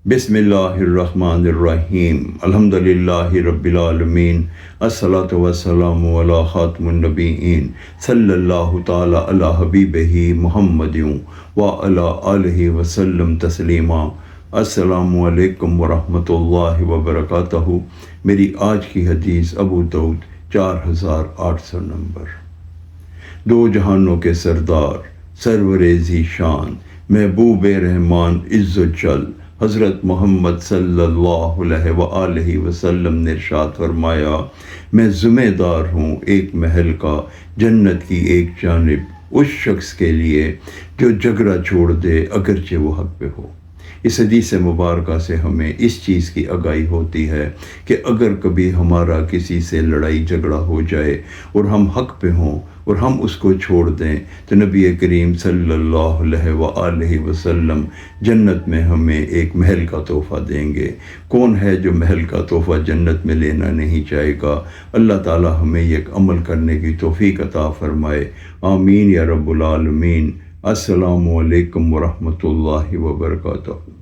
बिस्मिल्लाहिर्रहमानिर्रहीम अल्हम्दुलिल्लाहि रब्बिल आलमीन अस्सलातु वस्सलामु अला खातिमुन नबिय्यीन सल्लल्लाहु तआला अला हबीबिही मुहम्मदिन व अला आलिहि वसल्लम तस्लीमा। अस्सलामु अलैकुम व रहमतुल्लाहि व बरकातहू। मेरी आज की हदीस अबू दाऊद 4800 नंबर। दो जहानों के सरदार सरवरे ज़ीशान महबूब रहमान इज़्ज़तजल हज़रत मोहम्मद सल्लल्लाहु अलैहि वसल्लम ने इरशाद फरमाया, मैं ज़िम्मेदार हूँ एक महल का जन्नत की एक जानिब उस शख्स के लिए जो झगड़ा छोड़ दे अगरचे वो हक़ पे हो। इस हदीस मुबारक से हमें इस चीज़ की आगाही होती है कि अगर कभी हमारा किसी से लड़ाई झगड़ा हो जाए और हम हक़ पे हों और हम उसको छोड़ दें तो नबी करीम सल्लल्लाहु अलैहि वसल्लम जन्नत में हमें एक महल का तोहफ़ा देंगे। कौन है जो महल का तोहफ़ा जन्नत में लेना नहीं चाहेगा? अल्लाह ताला हमें एक अमल करने की तौफ़ीक़ अता फ़रमाए। आमीन या रब्बुल आलमीन। अस्सलामु अलैकुम व रहमतुल्लाहि व बरकातहू।